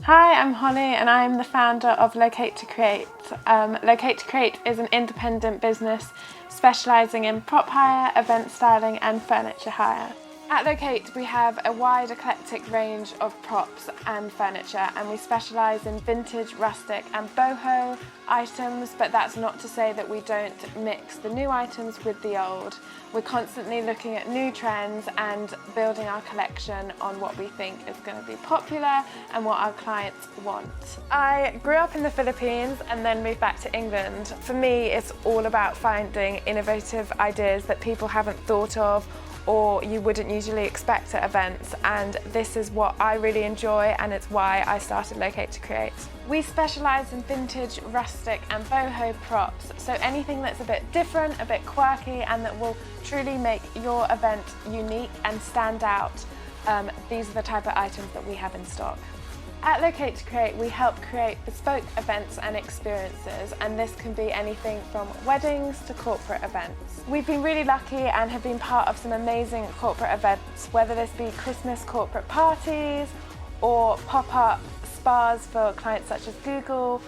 Hi, I'm Holly and I'm the founder of Locate to Create. Locate to Create is an independent business specialising in prop hire, event styling and furniture hire. At Locate we have a wide eclectic range of props and furniture, and we specialise in vintage, rustic and boho items, but that's not to say that we don't mix the new items with the old. We're constantly looking at new trends and building our collection on what we think is going to be popular and what our clients want. I grew up in the Philippines and then moved back to England. For me, it's all about finding innovative ideas that people haven't thought of or you wouldn't usually expect at events, and this is what I really enjoy, and it's why I started Locate to Create. We specialise in vintage, rustic and boho props, so anything that's a bit different, a bit quirky and that will truly make your event unique and stand out. These are the type of items that we have in stock. At Locate to Create, we help create bespoke events and experiences, and this can be anything from weddings to corporate events. We've been really lucky and have been part of some amazing corporate events, whether this be Christmas corporate parties or pop-up spas for clients such as Google,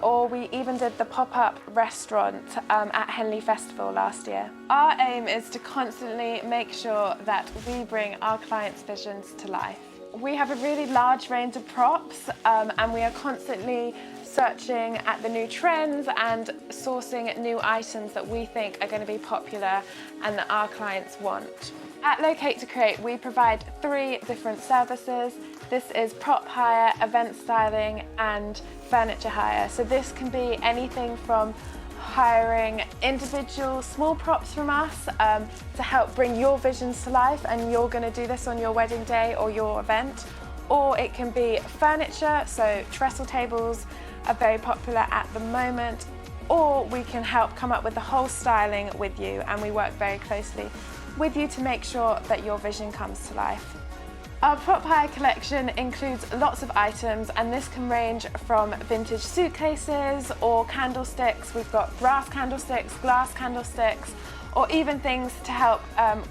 or we even did the pop-up restaurant at Henley Festival last year. Our aim is to constantly make sure that we bring our clients' visions to life. We have a really large range of props and we are constantly searching at the new trends and sourcing new items that we think are going to be popular and that our clients want. At Locate to Create, we provide 3 different services. This is prop hire, event styling and furniture hire. So this can be anything from hiring individual small props from us to help bring your visions to life, and you're going to do this on your wedding day or your event, or it can be furniture, so trestle tables are very popular at the moment, or we can help come up with the whole styling with you, and we work very closely with you to make sure that your vision comes to life. Our prop hire collection includes lots of items, and this can range from vintage suitcases or candlesticks. We've got brass candlesticks, glass candlesticks, or even things to help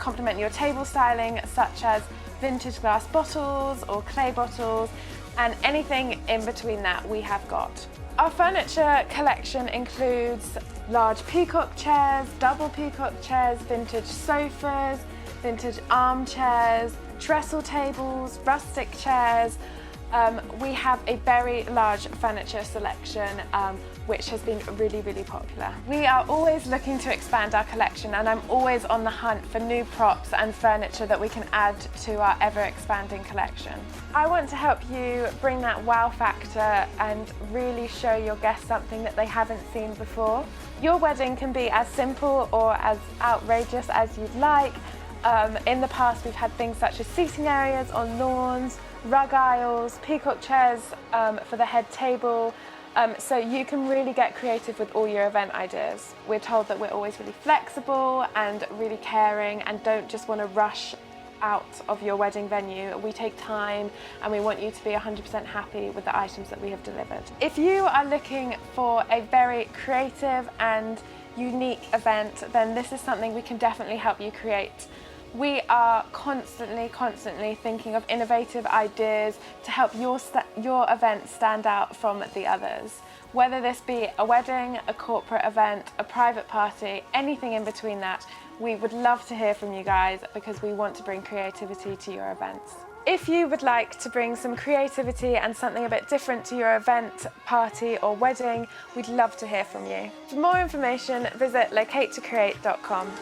complement your table styling, such as vintage glass bottles or clay bottles, and anything in between that we have got. Our furniture collection includes large peacock chairs, double peacock chairs, vintage sofas, vintage armchairs, trestle tables, rustic chairs. We have a very large furniture selection which has been really popular. We are always looking to expand our collection, and I'm always on the hunt for new props and furniture that we can add to our ever expanding collection. I want to help you bring that wow factor and really show your guests something that they haven't seen before. Your wedding can be as simple or as outrageous as you'd like. In the past we've had things such as seating areas on lawns, rug aisles, peacock chairs for the head table, so you can really get creative with all your event ideas. We're told that we're always really flexible and really caring and don't just want to rush out of your wedding venue. We take time and we want you to be 100% happy with the items that we have delivered. If you are looking for a very creative and unique event, then this is something we can definitely help you create. We are constantly thinking of innovative ideas to help your event stand out from the others. Whether this be a wedding, a corporate event, a private party, anything in between that, we would love to hear from you guys because we want to bring creativity to your events. If you would like to bring some creativity and something a bit different to your event, party or wedding, we'd love to hear from you. For more information, visit locatetocreate.com.